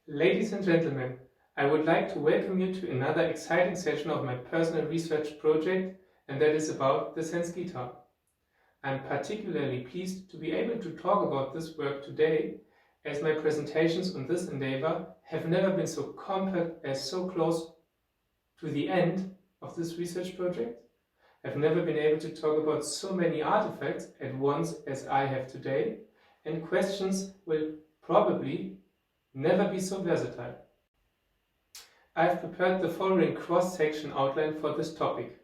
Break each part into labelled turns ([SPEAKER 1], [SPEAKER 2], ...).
[SPEAKER 1] Ladies and gentlemen, I would like to welcome you to another exciting session of my personal research project, and that is about the SensGuitar. I'm particularly pleased to be able to talk about this work today, as my presentations on this endeavor have never been so compact as so close to the end of this research project. I've never been able to talk about so many artifacts at once as I have today, and questions will probably never be so versatile. I've prepared the following cross-section outline for this topic.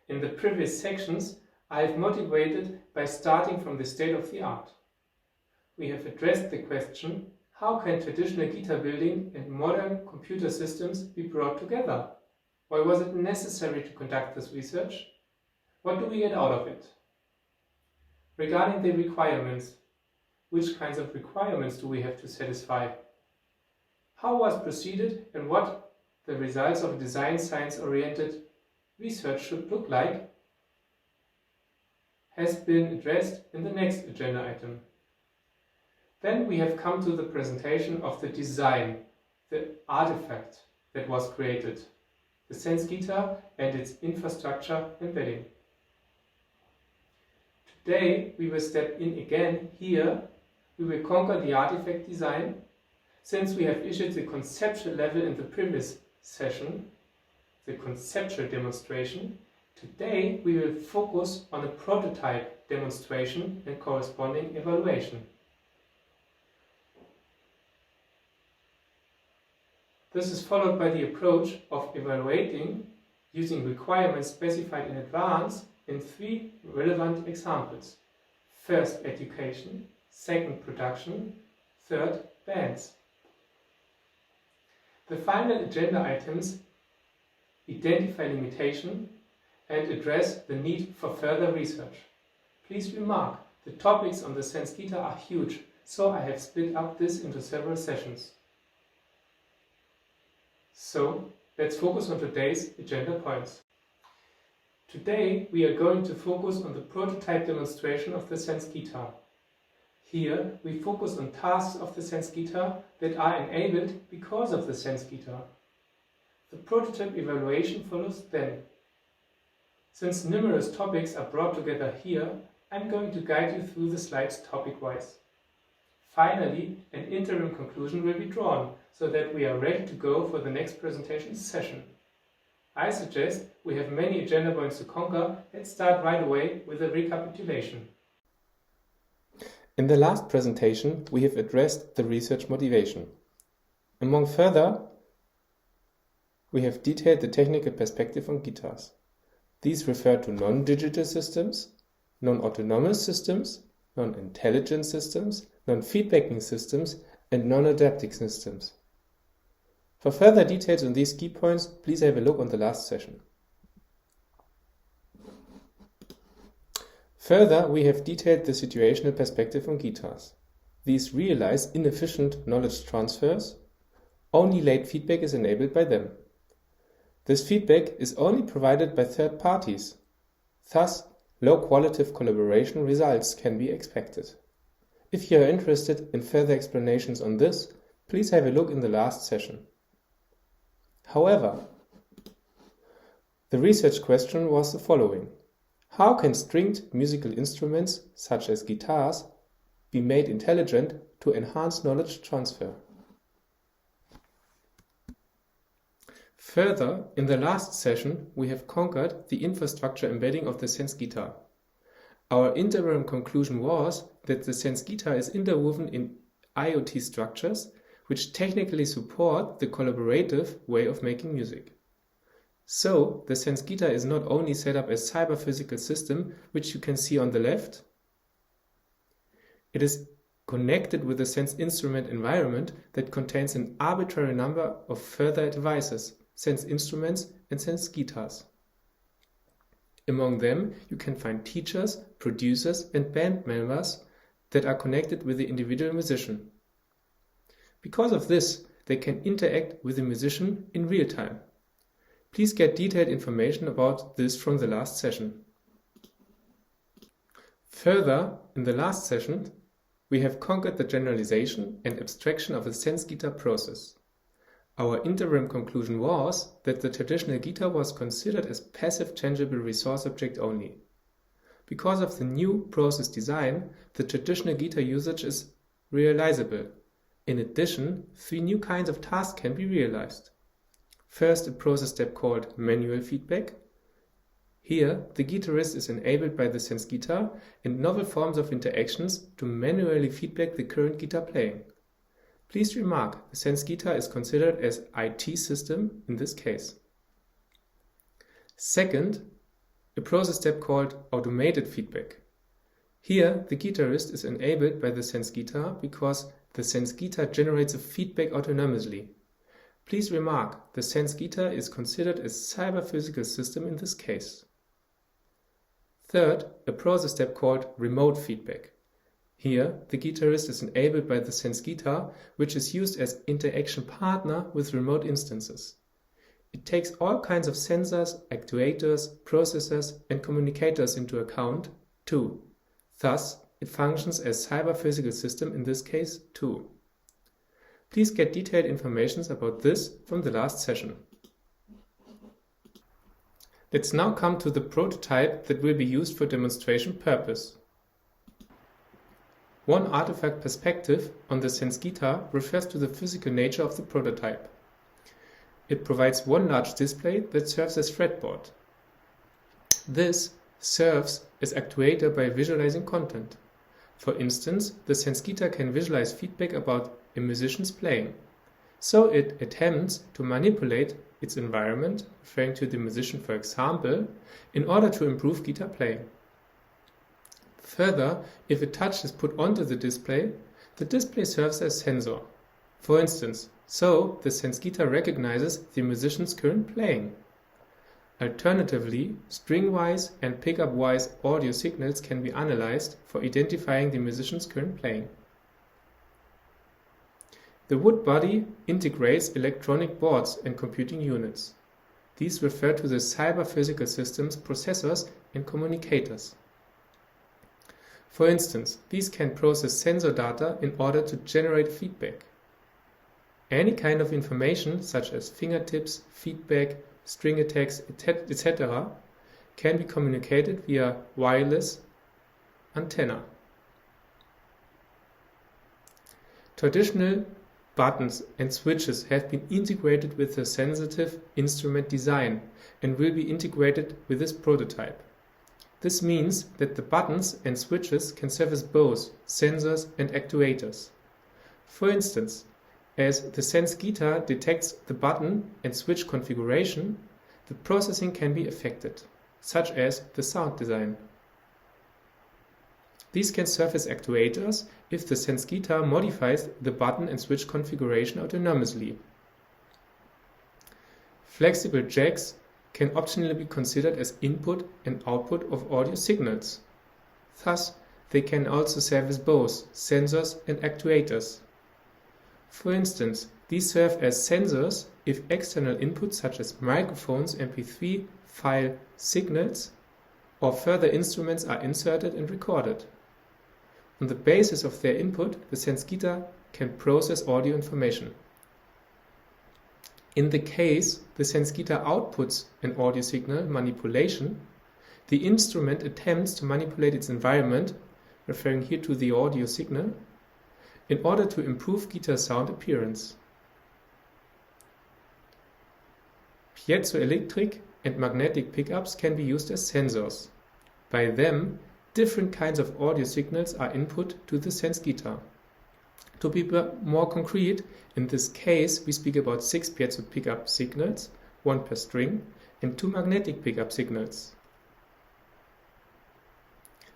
[SPEAKER 1] In the previous sections, I've motivated by starting from the state of the art. We have addressed the question, how can traditional guitar building and modern computer systems be brought together? Why was it necessary to conduct this research? What do we get out of it? Regarding the requirements, which kinds of requirements do we have to satisfy? How was proceeded and what the results of design science-oriented research should look like has been addressed in the next agenda item. Then we have come to the presentation of the design, the artifact that was created, the SensGuitar and its infrastructure embedding. Today we will step in again here. We will conquer the artifact design. Since we have issued the conceptual level in the previous session, the conceptual demonstration, today we will focus on a prototype demonstration and corresponding evaluation. This is followed by the approach of evaluating using requirements specified in advance in 3 relevant examples. First, education. Second, production. Third, bands. The final agenda items identify limitation and address the need for further research. Please remark, the topics on the SensGuitar are huge, so I have split up this into several sessions. So, let's focus on today's agenda points. Today we are going to focus on the prototype demonstration of the SensGuitar. Here we focus on tasks of the SensGuitar that are enabled because of the SensGuitar. The prototype evaluation follows then. Since numerous topics are brought together here, I'm going to guide you through the slides topic-wise. Finally, an interim conclusion will be drawn, so that we are ready to go for the next presentation session. I suggest we have many agenda points to conquer. Let's start right away with a recapitulation. In the last presentation, we have addressed the research motivation. Among further, we have detailed the technical perspective on guitars. These refer to non-digital systems, non-autonomous systems, non-intelligent systems, non-feedbacking systems, and non-adaptive systems. For further details on these key points, please have a look on the last session. Further, we have detailed the situational perspective on guitars. These realize inefficient knowledge transfers. Only late feedback is enabled by them. This feedback is only provided by third parties. Thus, low qualitative collaboration results can be expected. If you are interested in further explanations on this, please have a look in the last session. However, the research question was the following. How can stringed musical instruments, such as guitars, be made intelligent to enhance knowledge transfer? Further, in the last session, we have conquered the infrastructure embedding of the SensGuitar. Our interim conclusion was that the SensGuitar is interwoven in IoT structures which technically support the collaborative way of making music. So, the SensGuitar is not only set up as a cyber-physical system, which you can see on the left, it is connected with a sense instrument environment that contains an arbitrary number of further devices, sense instruments and sense guitars. Among them, you can find teachers, producers and band members that are connected with the individual musician. Because of this, they can interact with the musician in real time. Please get detailed information about this from the last session. Further, in the last session, we have conquered the generalization and abstraction of the SensGuitar process. Our interim conclusion was that the traditional guitar was considered as passive changeable resource object only. Because of the new process design, the traditional guitar usage is realizable. In addition, 3 new kinds of tasks can be realized. First, a process step called manual feedback. Here, the guitarist is enabled by the SensGuitar and novel forms of interactions to manually feedback the current guitar playing. Please remark, the SensGuitar is considered as IT system in this case. Second, a process step called automated feedback. Here, the guitarist is enabled by the SensGuitar because the SensGuitar generates a feedback autonomously. Please remark, the SensGuitar is considered as cyber-physical system in this case. Third, a process step called remote feedback. Here, the guitarist is enabled by the SensGuitar, which is used as interaction partner with remote instances. It takes all kinds of sensors, actuators, processors, and communicators into account, too. Thus, it functions as cyber-physical system in this case, too. Please get detailed information about this from the last session. Let's now come to the prototype that will be used for demonstration purpose. One artifact perspective on the SensGuitar refers to the physical nature of the prototype. It provides one large display that serves as fretboard. This serves as actuator by visualizing content. For instance, the SensGuitar can visualize feedback about a musician's playing. So it attempts to manipulate its environment, referring to the musician for example, in order to improve guitar playing. Further, if a touch is put onto the display serves as sensor. For instance, so the SensGuitar recognizes the musician's current playing. Alternatively, string-wise and pickup-wise audio signals can be analyzed for identifying the musician's current playing. The wood body integrates electronic boards and computing units. These refer to the cyber-physical systems, processors, and communicators. For instance, these can process sensor data in order to generate feedback. Any kind of information, such as fingertips, feedback, string attacks, etc., can be communicated via wireless antenna. Traditional buttons and switches have been integrated with the sensitive instrument design and will be integrated with this prototype. This means that the buttons and switches can serve as both sensors and actuators. For instance, as the SensGuitar detects the button and switch configuration, the processing can be affected, such as the sound design. These can serve as actuators if the SensGuitar modifies the button and switch configuration autonomously. Flexible jacks can optionally be considered as input and output of audio signals. Thus, they can also serve as both sensors and actuators. For instance, these serve as sensors if external inputs such as microphones, MP3 file signals, or further instruments are inserted and recorded. On the basis of their input, the SensGuitar can process audio information. In the case the SensGuitar outputs an audio signal manipulation, the instrument attempts to manipulate its environment, referring here to the audio signal, in order to improve guitar sound appearance. Piezoelectric and magnetic pickups can be used as sensors. By them, different kinds of audio signals are input to the SensGuitar. To be more concrete, in this case we speak about 6 piezo pickup signals, 1 per string, and 2 magnetic pickup signals.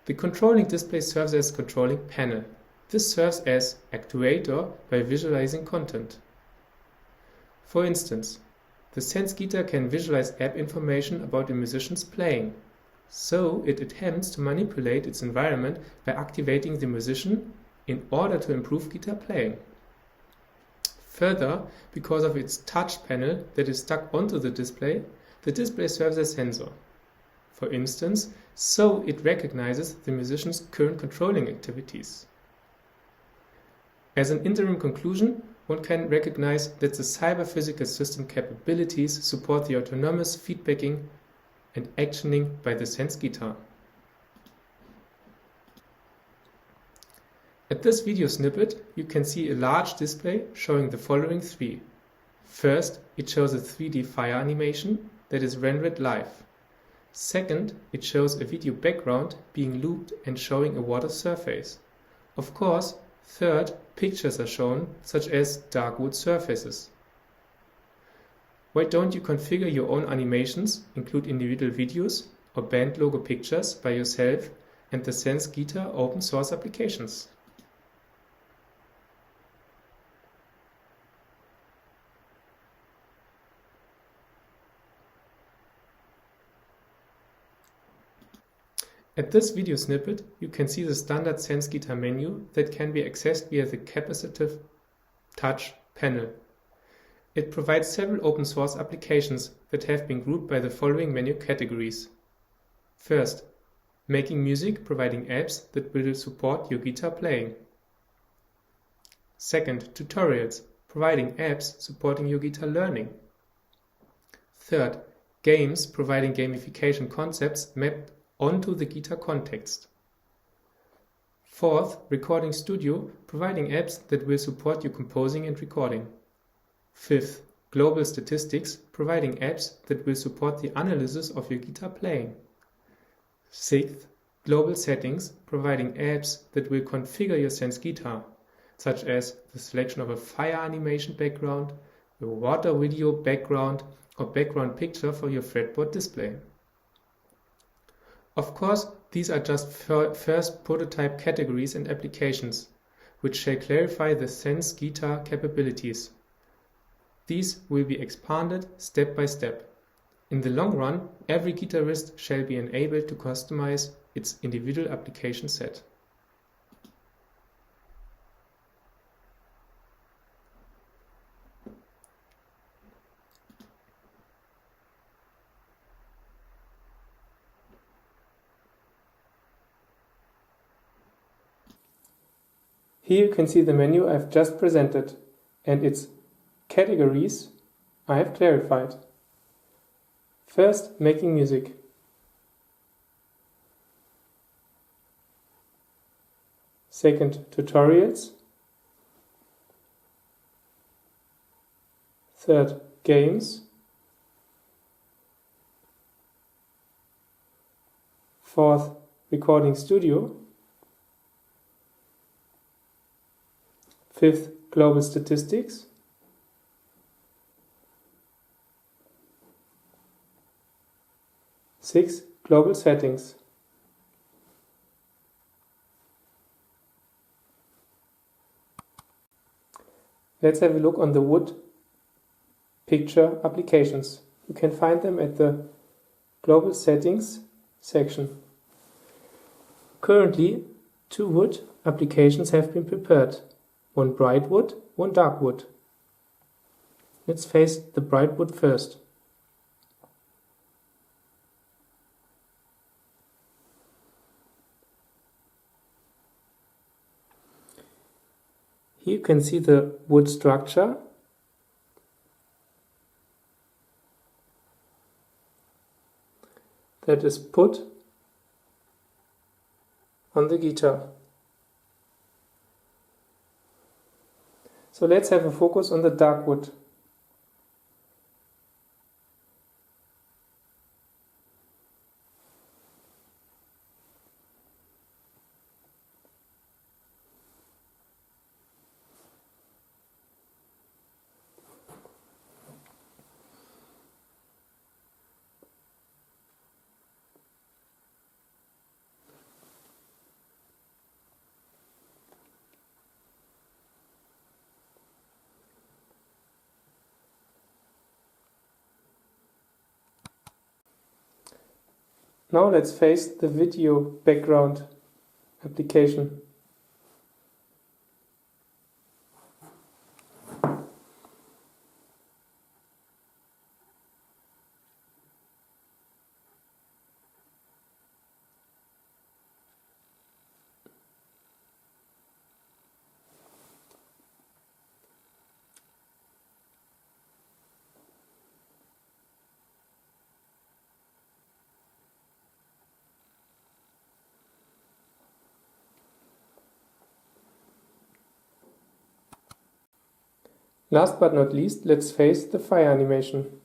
[SPEAKER 1] The controlling display serves as controlling panel. This serves as actuator by visualizing content. For instance, the SensGuitar can visualize app information about a musician's playing. So it attempts to manipulate its environment by activating the musician in order to improve guitar playing. Further, because of its touch panel that is stuck onto the display serves as sensor. For instance, so it recognizes the musician's current controlling activities. As an interim conclusion, one can recognize that the cyber-physical system capabilities support the autonomous feedbacking and actioning by the SensGuitar. At this video snippet, you can see a large display showing the following three. First, it shows a 3D fire animation that is rendered live. Second, it shows a video background being looped and showing a water surface. Of course, third, pictures are shown, such as dark wood surfaces. Why don't you configure your own animations, include individual videos or band logo pictures by yourself and the SensGuitar open source applications? At this video snippet, you can see the standard SensGuitar menu that can be accessed via the capacitive touch panel. It provides several open source applications that have been grouped by the following menu categories. First, making music, providing apps that will support your guitar playing. Second, tutorials, providing apps supporting your guitar learning. Third, games, providing gamification concepts mapped onto the guitar context. Fourth, recording studio, providing apps that will support your composing and recording. Fifth, global statistics, providing apps that will support the analysis of your guitar playing. Sixth, global settings, providing apps that will configure your SensGuitar, such as the selection of a fire animation background, a water video background, or background picture for your fretboard display. Of course, these are just first prototype categories and applications, which shall clarify the SensGuitar capabilities. These will be expanded step by step. In the long run, every guitarist shall be enabled to customize its individual application set. Here you can see the menu I've just presented and its categories I have clarified. First, making music. Second, tutorials. Third, games. Fourth, recording studio. Fifth, global statistics. Sixth, global settings. Let's have a look on the wood picture applications. You can find them at the global settings section. Currently, 2 wood applications have been prepared. One bright wood, one dark wood. Let's face the bright wood first. Here you can see the wood structure. That is put on the guitar. So let's have a focus on the dark wood. Now let's face the video background application. Last but not least, let's face the fire animation.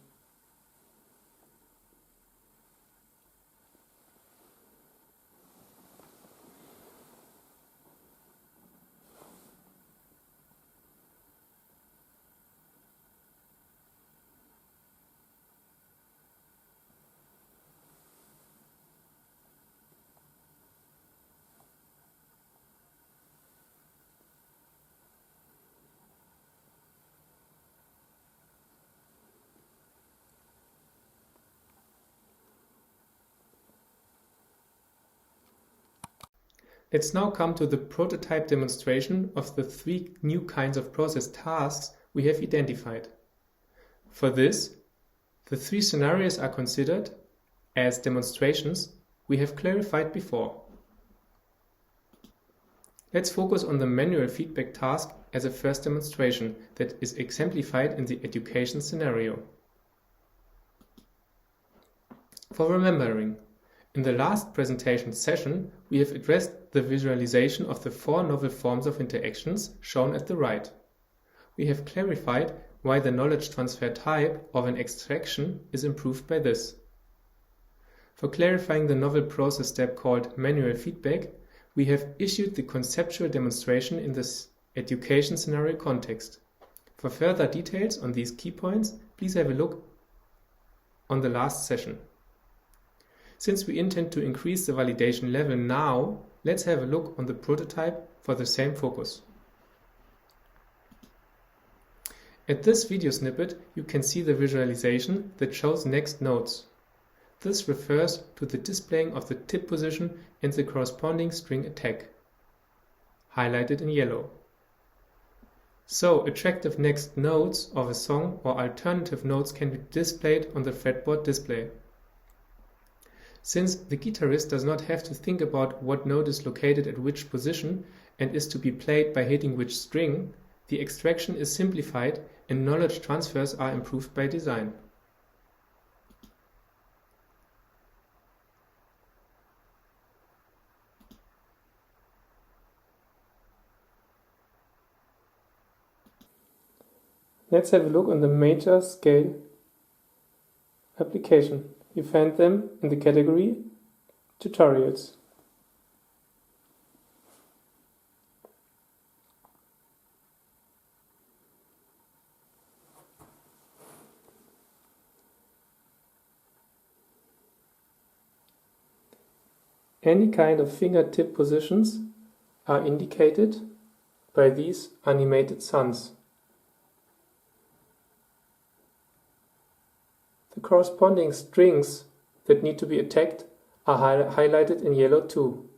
[SPEAKER 1] Let's now come to the prototype demonstration of the 3 new kinds of process tasks we have identified. For this, the 3 scenarios are considered as demonstrations we have clarified before. Let's focus on the manual feedback task as a first demonstration that is exemplified in the education scenario. For remembering, in the last presentation session, we have addressed the visualization of the 4 novel forms of interactions shown at the right. We have clarified why the knowledge transfer type of an extraction is improved by this. For clarifying the novel process step called manual feedback, we have issued the conceptual demonstration in this education scenario context. For further details on these key points, please have a look on the last session. Since we intend to increase the validation level now, let's have a look on the prototype for the same focus. At this video snippet, you can see the visualization that shows next nodes. This refers to the displaying of the tip position and the corresponding string attack, highlighted in yellow. So, attractive next nodes of a song or alternative notes can be displayed on the fretboard display. Since the guitarist does not have to think about what note is located at which position and is to be played by hitting which string, the extraction is simplified and knowledge transfers are improved by design. Let's have a look on the major scale application. You find them in the category Tutorials. Any kind of fingertip positions are indicated by these animated suns. The corresponding strings that need to be attacked are highlighted in yellow too.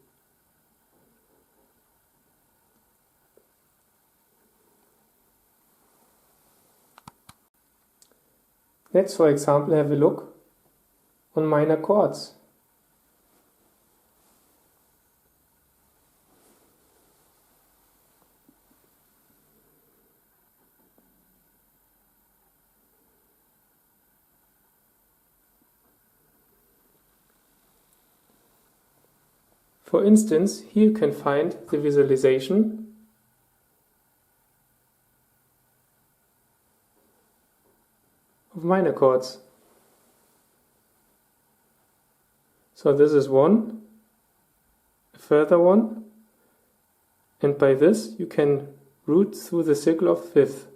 [SPEAKER 1] Let's, for example, have a look on minor chords. For instance, here you can find the visualization of minor chords. So this is one, a further one, and by this you can route through the circle of fifth.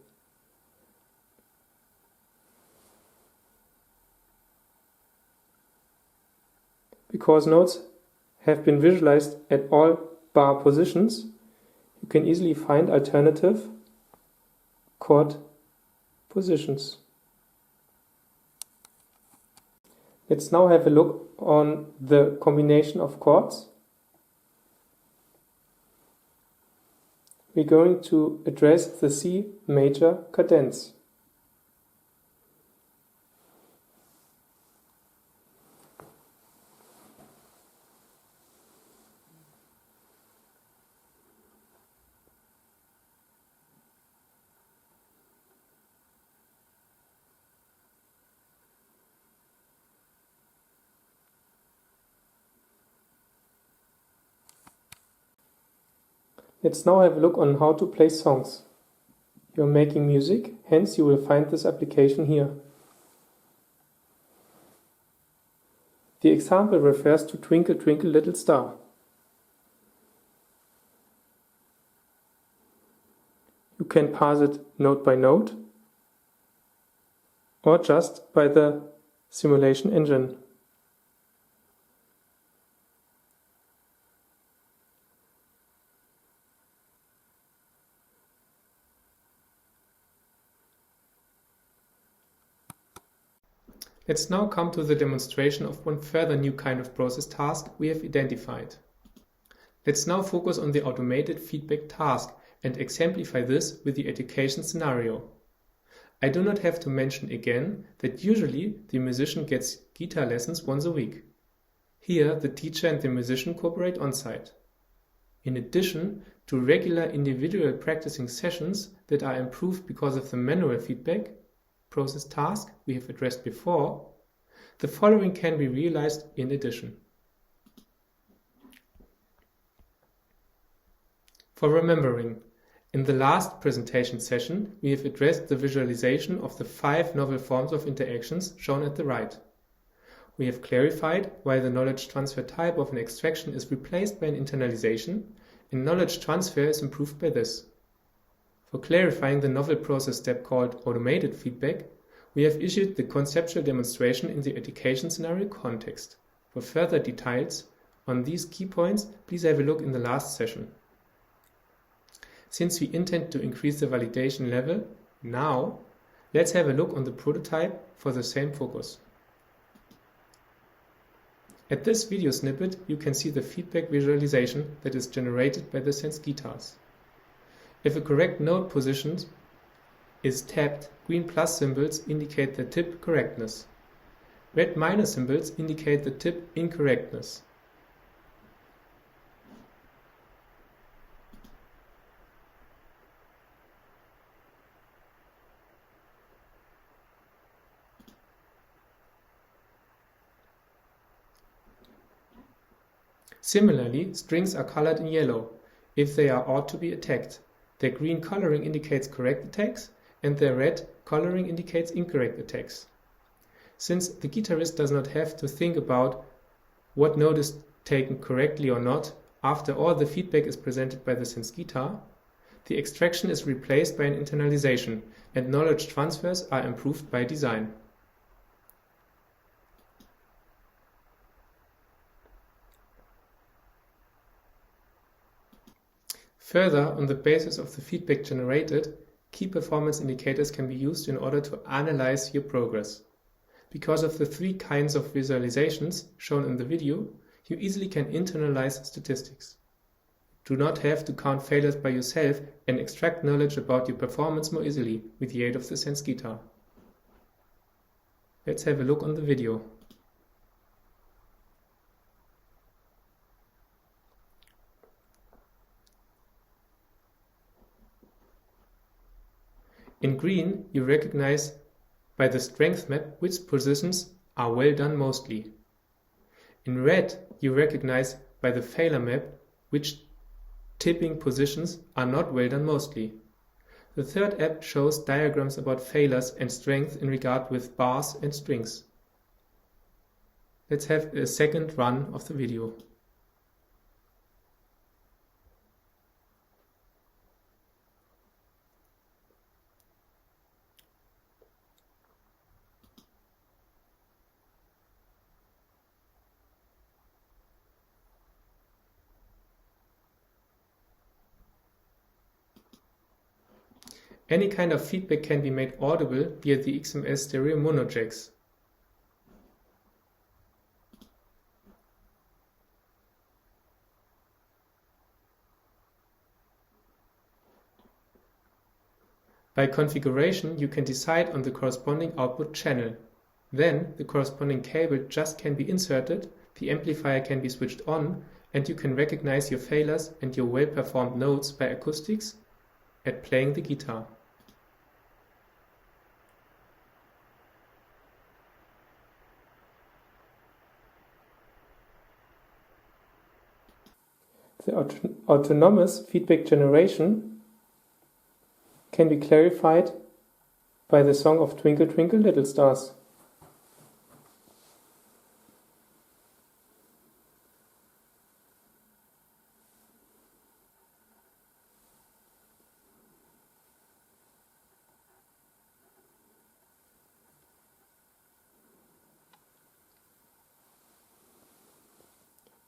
[SPEAKER 1] Because notes have been visualized at all bar positions, you can easily find alternative chord positions. Let's now have a look on the combination of chords. We're going to address the C major cadence. Let's now have a look on how to play songs. You're making music, hence you will find this application here. The example refers to Twinkle Twinkle Little Star. You can parse it note by note or just by the simulation engine. Let's now come to the demonstration of one further new kind of process task we have identified. Let's now focus on the automated feedback task and exemplify this with the education scenario. I do not have to mention again that usually the musician gets guitar lessons once a week. Here the teacher and the musician cooperate on-site. In addition to regular individual practicing sessions that are improved because of the manual feedback process task we have addressed before, the following can be realized in addition. For remembering, in the last presentation session we have addressed the visualization of the 5 novel forms of interactions shown at the right. We have clarified why the knowledge transfer type of an extraction is replaced by an internalization, and knowledge transfer is improved by this. For clarifying the novel process step called automated feedback, we have issued the conceptual demonstration in the education scenario context. For further details on these key points, please have a look in the last session. Since we intend to increase the validation level now, let's have a look on the prototype for the same focus. At this video snippet, you can see the feedback visualization that is generated by the SensGuitars. If a correct note position is tapped, green plus symbols indicate the tip correctness. Red minus symbols indicate the tip incorrectness. Similarly, strings are colored in yellow if they are ought to be attacked. Their green coloring indicates correct attacks, and their red coloring indicates incorrect attacks. Since the guitarist does not have to think about what note is taken correctly or not, after all the feedback is presented by the SensGuitar, the extraction is replaced by an internalization, and knowledge transfers are improved by design. Further, on the basis of the feedback generated, key performance indicators can be used in order to analyze your progress. Because of the 3 kinds of visualizations shown in the video, you easily can internalize statistics. Do not have to count failures by yourself and extract knowledge about your performance more easily with the aid of the SensGuitar. Let's have a look on the video. In green, you recognize by the strength map which positions are well done mostly. In red, you recognize by the failure map which tipping positions are not well done mostly. The third app shows diagrams about failures and strength in regard with bars and strings. Let's have a second run of the video. Any kind of feedback can be made audible via the XMS stereo mono jacks. By configuration, you can decide on the corresponding output channel. Then, the corresponding cable just can be inserted, the amplifier can be switched on, and you can recognize your failures and your well-performed notes by acoustics at playing the guitar. The autonomous feedback generation can be clarified by the song of Twinkle Twinkle Little Stars.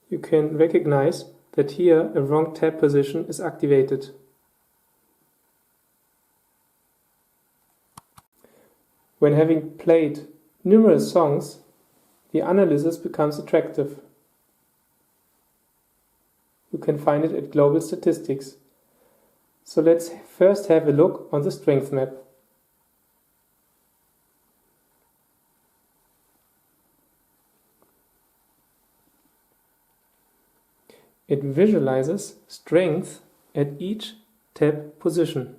[SPEAKER 1] You can recognize that here a wrong tab position is activated. When having played numerous songs, the analysis becomes attractive. You can find it at Global Statistics. So let's first have a look on the strength map. It visualizes strength at each tab position.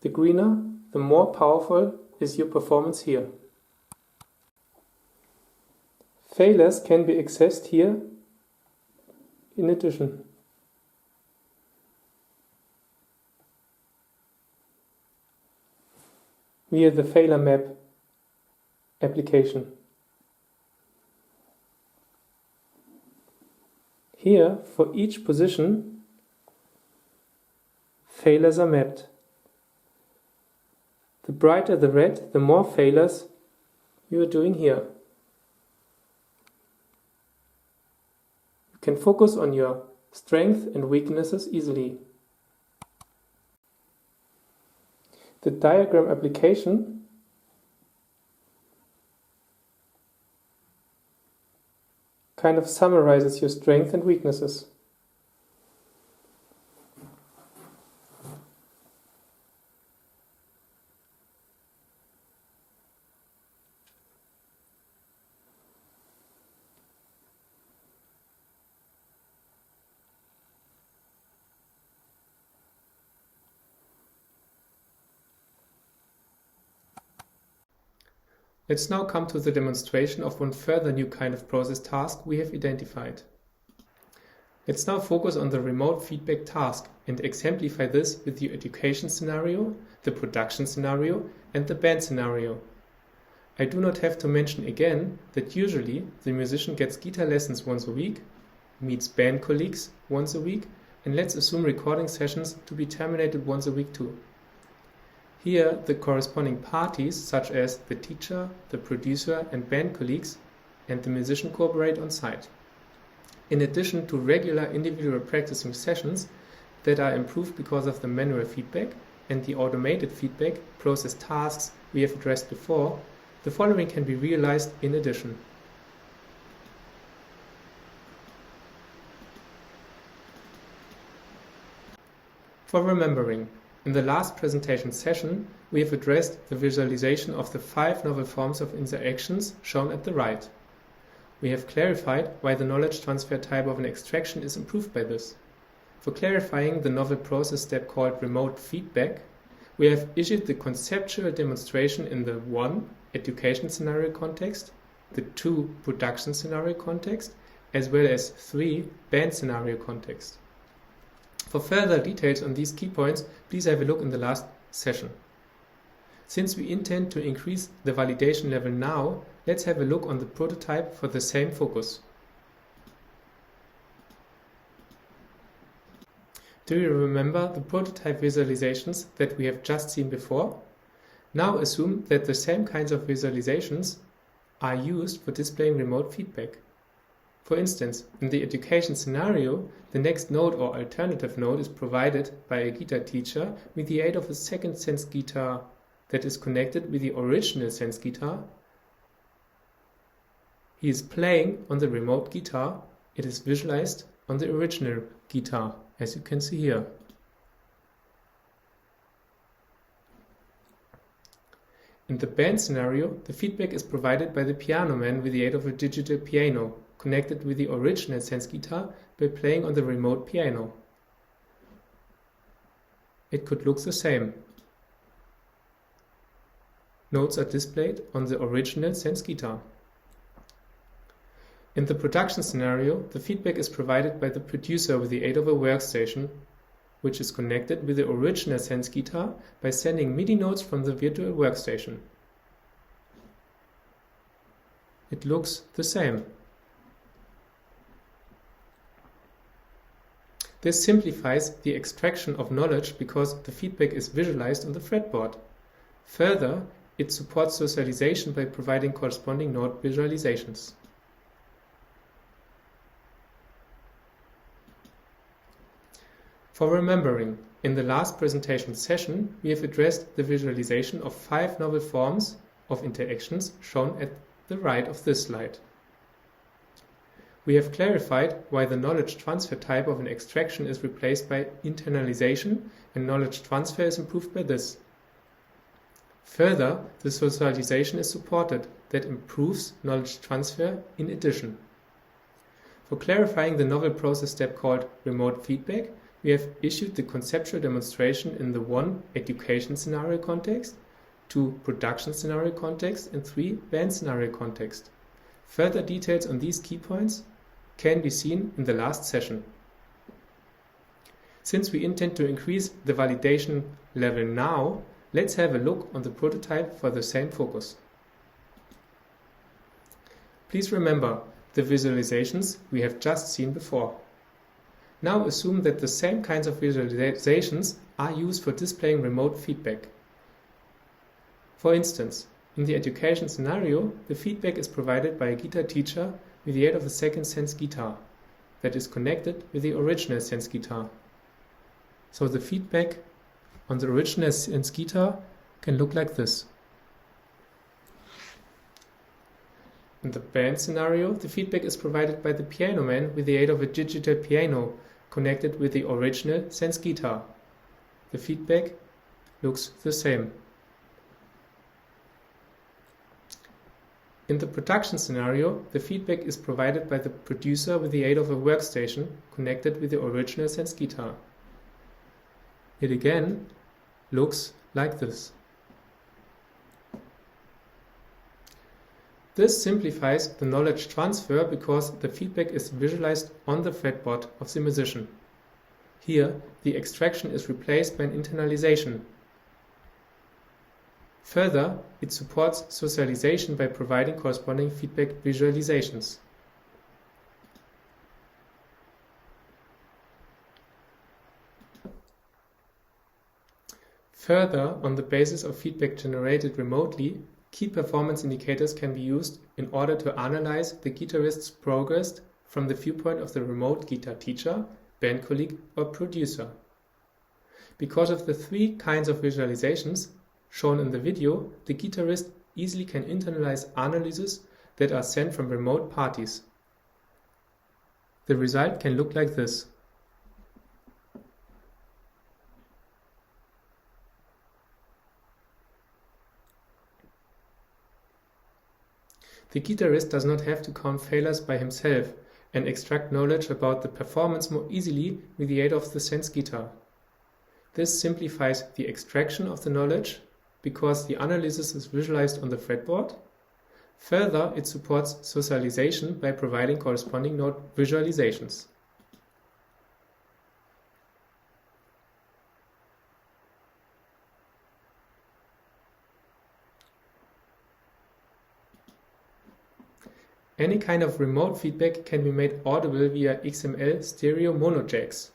[SPEAKER 1] The greener, the more powerful is your performance here. Failures can be accessed here in addition. Via the failure map application. Here, for each position, failures are mapped. The brighter the red, the more failures you are doing here. You can focus on your strengths and weaknesses easily. The diagram application kind of summarizes your strengths and weaknesses. Let's now come to the demonstration of one further new kind of process task we have identified. Let's now focus on the remote feedback task and exemplify this with the education scenario, the production scenario, and the band scenario. I do not have to mention again that usually the musician gets guitar lessons once a week, meets band colleagues once a week, and let's assume recording sessions to be terminated once a week too. Here, the corresponding parties, such as the teacher, the producer, and band colleagues, and the musician cooperate on site. In addition to regular individual practicing sessions that are improved because of the manual feedback and the automated feedback process tasks we have addressed before, the following can be realized in addition. For remembering, in the last presentation session, we have addressed the visualization of the 5 novel forms of interactions shown at the right. We have clarified why the knowledge transfer type of an extraction is improved by this. For clarifying the novel process step called remote feedback, we have issued the conceptual demonstration in the 1. Education scenario context, the 2. Production scenario context, as well as 3. Band scenario context. For further details on these key points, please have a look in the last session. Since we intend to increase the validation level now, let's have a look on the prototype for the same focus. Do you remember the prototype visualizations that we have just seen before? Now assume that the same kinds of visualizations are used for displaying remote feedback. For instance, in the education scenario, the next node or alternative node is provided by a guitar teacher with the aid of a second SensGuitar that is connected with the original SensGuitar. He is playing on the remote guitar. It is visualized on the original guitar, as you can see here. In the band scenario, the feedback is provided by the piano man with the aid of a digital piano, connected with the original SensGuitar by playing on the remote piano. It could look the same. Notes are displayed on the original SensGuitar. In the production scenario, the feedback is provided by the producer with the aid of a workstation, which is connected with the original SensGuitar by sending MIDI notes from the virtual workstation. It looks the same. This simplifies the extraction of knowledge because the feedback is visualized on the fretboard. Further, it supports socialization by providing corresponding note visualizations. For remembering, in the last presentation session, we have addressed the visualization of 5 novel forms of interactions shown at the right of this slide. We have clarified why the knowledge transfer type of an extraction is replaced by internalization and knowledge transfer is improved by this. Further, the socialization is supported that improves knowledge transfer in addition. For clarifying the novel process step called remote feedback, we have issued the conceptual demonstration in the 1 education scenario context, 2 production scenario context, and 3 band scenario context. Further details on these key points can be seen in the last session. Since we intend to increase the validation level now, let's have a look on the prototype for the same focus. Please remember the visualizations we have just seen before. Now assume that the same kinds of visualizations are used for displaying remote feedback. For instance, in the education scenario, the feedback is provided by a guitar teacher with the aid of a second SensGuitar that is connected with the original SensGuitar. So the feedback on the original SensGuitar can look like this. In the band scenario, the feedback is provided by the piano man with the aid of a digital piano connected with the original SensGuitar. The feedback looks the same. In the production scenario, the feedback is provided by the producer with the aid of a workstation connected with the original SensGuitar. It again looks like this. This simplifies the knowledge transfer because the feedback is visualized on the fretboard of the musician. Here, the extraction is replaced by an internalization. Further, it supports socialization by providing corresponding feedback visualizations. Further, on the basis of feedback generated remotely, key performance indicators can be used in order to analyze the guitarist's progress from the viewpoint of the remote guitar teacher, band colleague, or producer. Because of the 3 kinds of visualizations shown in the video, the guitarist easily can internalize analyses that are sent from remote parties. The result can look like this. The guitarist does not have to count failures by himself and extract knowledge about the performance more easily with the aid of the SensGuitar. This simplifies the extraction of the knowledge because the analysis is visualized on the fretboard. Further, it supports socialization by providing corresponding note visualizations. Any kind of remote feedback can be made audible via XML stereo mono jacks.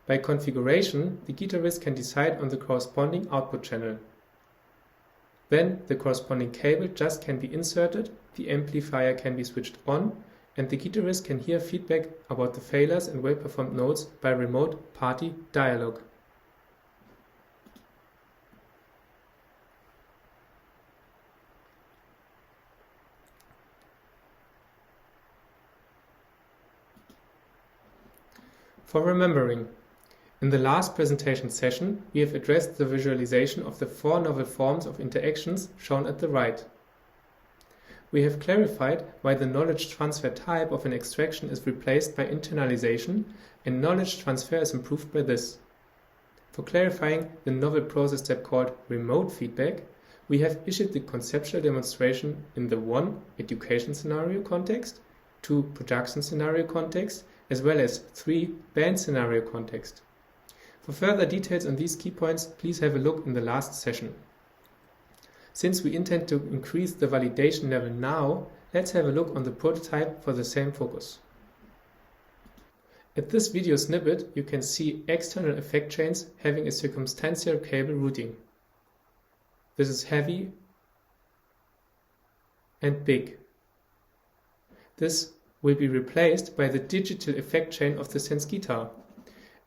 [SPEAKER 1] By configuration, the guitarist can decide on the corresponding output channel. Then the corresponding cable just can be inserted, the amplifier can be switched on, and the guitarist can hear feedback about the failures and well-performed notes by remote party dialogue. For remembering, in the last presentation session, we have addressed the visualization of the 4 novel forms of interactions shown at the right. We have clarified why the knowledge transfer type of an extraction is replaced by internalization and knowledge transfer is improved by this. For clarifying the novel process step called remote feedback, we have issued the conceptual demonstration in the 1 education scenario context, 2 production scenario context, as well as 3 band scenario context. For further details on these key points, please have a look in the last session. Since we intend to increase the validation level now, let's have a look on the prototype for the same focus. At this video snippet, you can see external effect chains having a circumstantial cable routing. This is heavy and big. This will be replaced by the digital effect chain of the SensGuitar.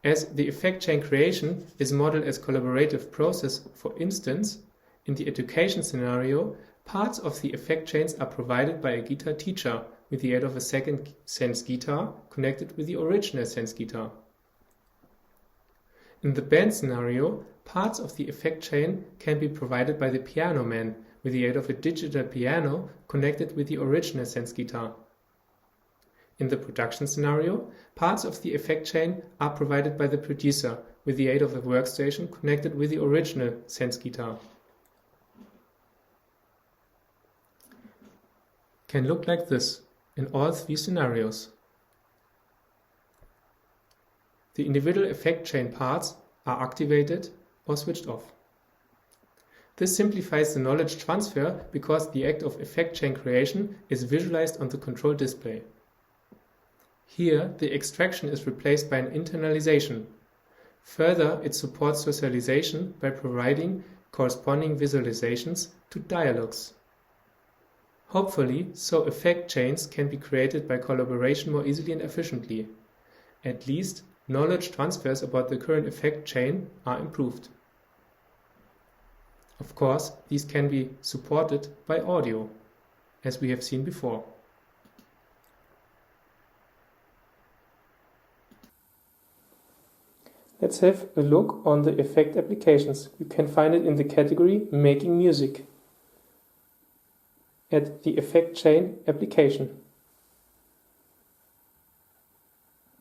[SPEAKER 1] As the effect chain creation is modeled as collaborative process, for instance, in the education scenario, parts of the effect chains are provided by a guitar teacher with the aid of a second SensGuitar connected with the original SensGuitar. In the band scenario, parts of the effect chain can be provided by the piano man with the aid of a digital piano connected with the original SensGuitar. In the production scenario, parts of the effect chain are provided by the producer with the aid of a workstation connected with the original SensGuitar. Can look like this in all 3 scenarios. The individual effect chain parts are activated or switched off. This simplifies the knowledge transfer because the act of effect chain creation is visualized on the control display. Here, the extraction is replaced by an internalization. Further, it supports socialization by providing corresponding visualizations to dialogues. Hopefully, so effect chains can be created by collaboration more easily and efficiently. At least, knowledge transfers about the current effect chain are improved. Of course, these can be supported by audio, as we have seen before. Let's have a look on the effect applications. You can find it in the category Making Music at the effect chain application.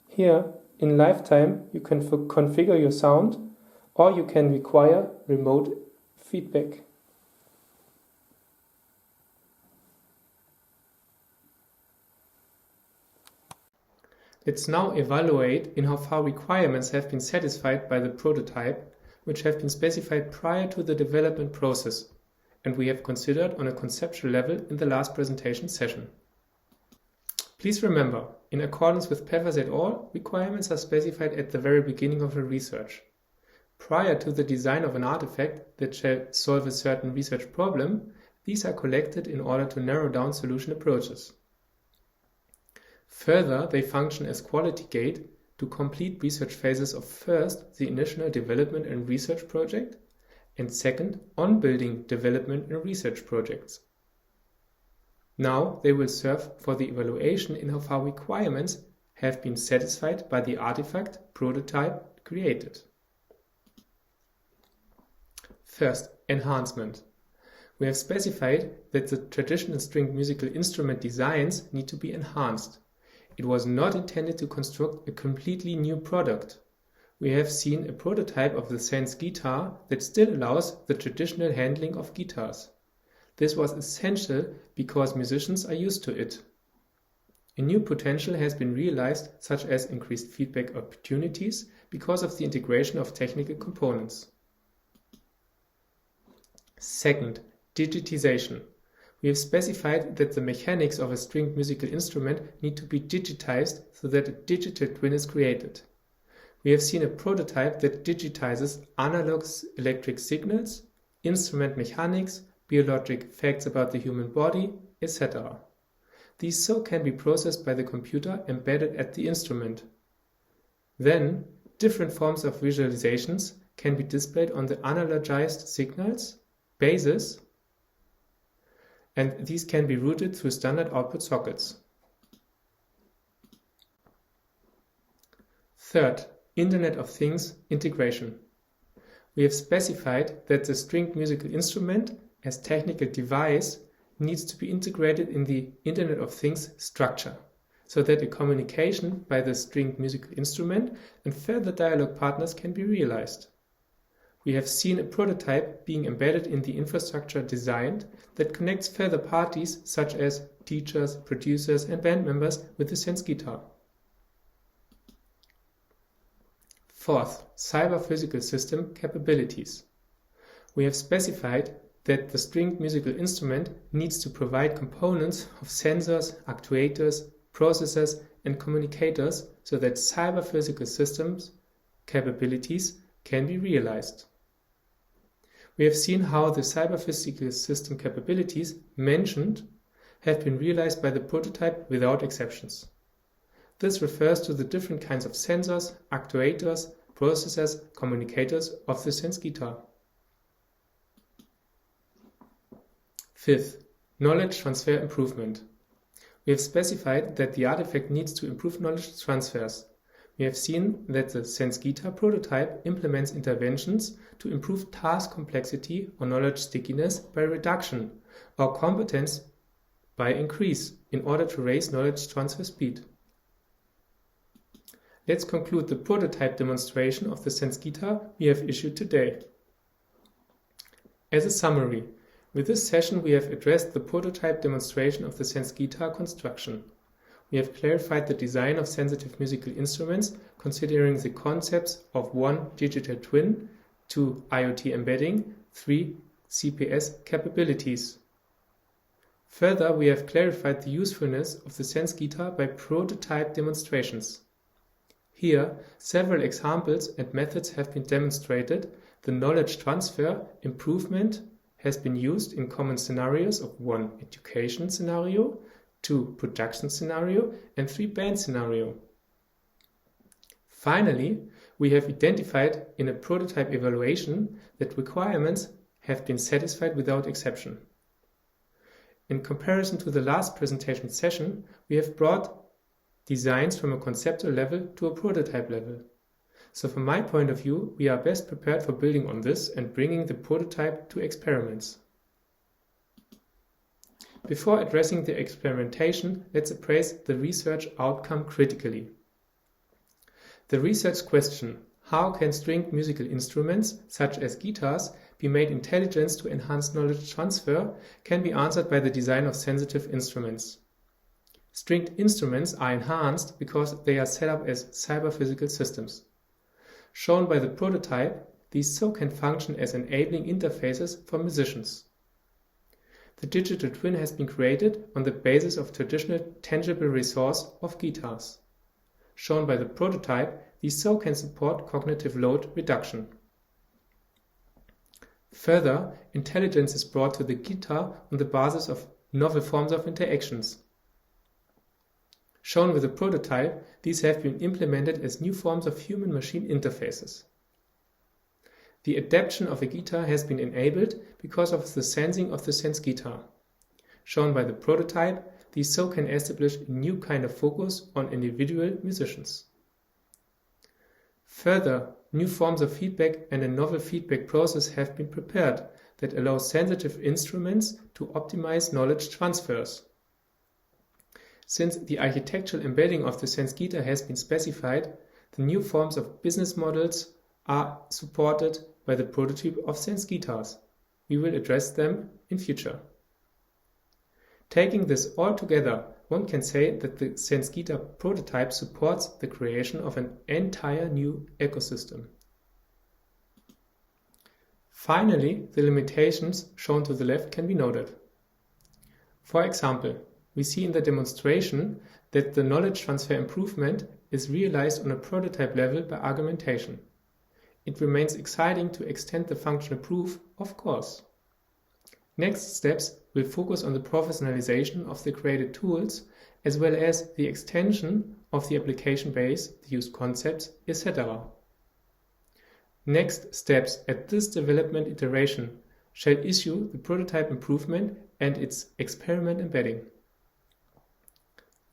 [SPEAKER 1] Here, in lifetime, you can configure your sound, or you can require remote feedback. Let's now evaluate in how far requirements have been satisfied by the prototype, which have been specified prior to the development process, and we have considered on a conceptual level in the last presentation session. Please remember, in accordance with Pevers et al., requirements are specified at the very beginning of a research. Prior to the design of an artifact that shall solve a certain research problem, these are collected in order to narrow down solution approaches. Further, they function as quality gate to complete research phases of first, the initial development and research project, and second, on-building development and research projects. Now they will serve for the evaluation in how far requirements have been satisfied by the artifact prototype created. First, enhancement. We have specified that the traditional stringed musical instrument designs need to be enhanced. It was not intended to construct a completely new product. We have seen a prototype of the SensGuitar that still allows the traditional handling of guitars. This was essential because musicians are used to it. A new potential has been realized, such as increased feedback opportunities because of the integration of technical components. Second, digitization. We have specified that the mechanics of a stringed musical instrument need to be digitized so that a digital twin is created. We have seen a prototype that digitizes analog electric signals, instrument mechanics, biologic facts about the human body, etc. These so can be processed by the computer embedded at the instrument. Then, different forms of visualizations can be displayed on the analogized signals, bases, and these can be routed through standard output sockets. Third, Internet of Things integration. We have specified that the stringed musical instrument as technical device needs to be integrated in the Internet of Things structure, so that a communication by the stringed musical instrument and further dialogue partners can be realized. We have seen a prototype being embedded in the infrastructure designed that connects further parties such as teachers, producers and band members with the SensGuitar. Fourth, cyber-physical system capabilities. We have specified that the stringed musical instrument needs to provide components of sensors, actuators, processors and communicators so that cyber-physical systems capabilities can be realized. We have seen how the cyber-physical system capabilities mentioned have been realized by the prototype without exceptions. This refers to the different kinds of sensors, actuators, processors, communicators of the SensGuitar. Fifth, knowledge transfer improvement. We have specified that the artifact needs to improve knowledge transfers. We have seen that the SensGuitar prototype implements interventions to improve task complexity or knowledge stickiness by reduction, or competence by increase, in order to raise knowledge transfer speed. Let's conclude the prototype demonstration of the SensGuitar we have issued today. As a summary, with this session we have addressed the prototype demonstration of the SensGuitar construction. We have clarified the design of sensitive musical instruments, considering the concepts of 1. Digital twin, 2. IoT embedding, 3. CPS capabilities. Further, we have clarified the usefulness of the SensGuitar by prototype demonstrations. Here, several examples and methods have been demonstrated. The knowledge transfer improvement has been used in common scenarios of 1. Education scenario, 2. Production scenario, and 3. Band scenario. Finally, we have identified in a prototype evaluation that requirements have been satisfied without exception. In comparison to the last presentation session, we have brought designs from a conceptual level to a prototype level. So from my point of view, we are best prepared for building on this and bringing the prototype to experiments. Before addressing the experimentation, let's appraise the research outcome critically. The research question, how can stringed musical instruments, such as guitars, be made intelligent to enhance knowledge transfer, can be answered by the design of sensitive instruments. Stringed instruments are enhanced because they are set up as cyber-physical systems. Shown by the prototype, these so can function as enabling interfaces for musicians. The digital twin has been created on the basis of traditional tangible resource of guitars. Shown by the prototype, these so can support cognitive load reduction. Further, intelligence is brought to the guitar on the basis of novel forms of interactions. Shown with the prototype, these have been implemented as new forms of human-machine interfaces. The adaptation of a guitar has been enabled because of the sensing of the SensGuitar. Shown by the prototype, these so can establish a new kind of focus on individual musicians. Further, new forms of feedback and a novel feedback process have been prepared that allow sensitive instruments to optimize knowledge transfers. Since the architectural embedding of the SensGuitar has been specified, the new forms of business models are supported by the prototype of SensGuitars. We will address them in future. Taking this all together, one can say that the SensGuitar prototype supports the creation of an entire new ecosystem. Finally, the limitations shown to the left can be noted. For example, we see in the demonstration that the knowledge transfer improvement is realized on a prototype level by argumentation. It remains exciting to extend the functional proof, of course. Next steps will focus on the professionalization of the created tools, as well as the extension of the application base, the used concepts, etc. Next steps at this development iteration shall issue the prototype improvement and its experiment embedding.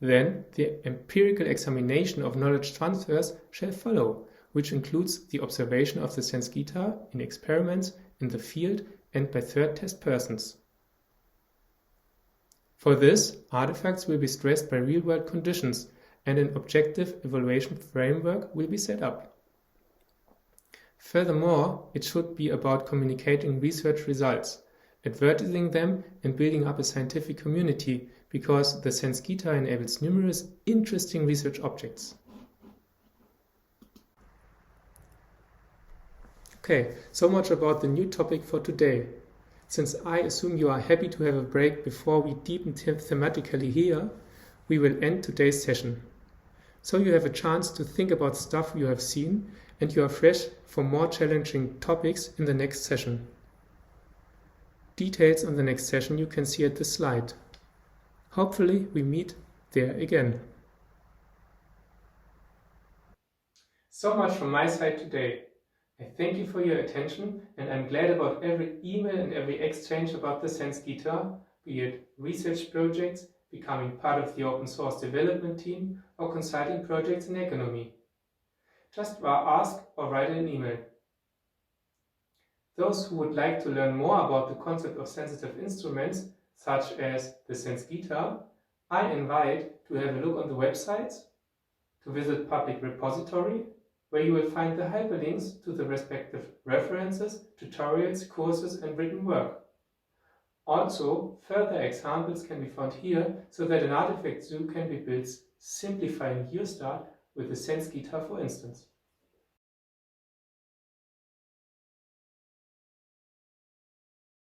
[SPEAKER 1] Then the empirical examination of knowledge transfers shall follow, which includes the observation of the SensGuitar in experiments in the field and by third test persons. For this, artifacts will be stressed by real-world conditions and an objective evaluation framework will be set up. Furthermore, it should be about communicating research results, advertising them, and building up a scientific community, because the SensGuitar enables numerous interesting research objects. Okay, so much about the new topic for today. Since I assume you are happy to have a break before we deepen thematically here, we will end today's session. So you have a chance to think about stuff you have seen, and you are fresh for more challenging topics in the next session. Details on the next session you can see at the slide. Hopefully we meet there again. So much from my side today. I thank you for your attention, and I'm glad about every email and every exchange about the SensGuitar, be it research projects, becoming part of the open source development team, or consulting projects in economy. Just ask or write an email. Those who would like to learn more about the concept of sensitive instruments, such as the SensGuitar, I invite to have a look on the websites, to visit public repository, where you will find the hyperlinks to the respective references, tutorials, courses, and written work. Also, further examples can be found here, so that an artifact zoo can be built, simplifying your start with the SensGuitar, for instance.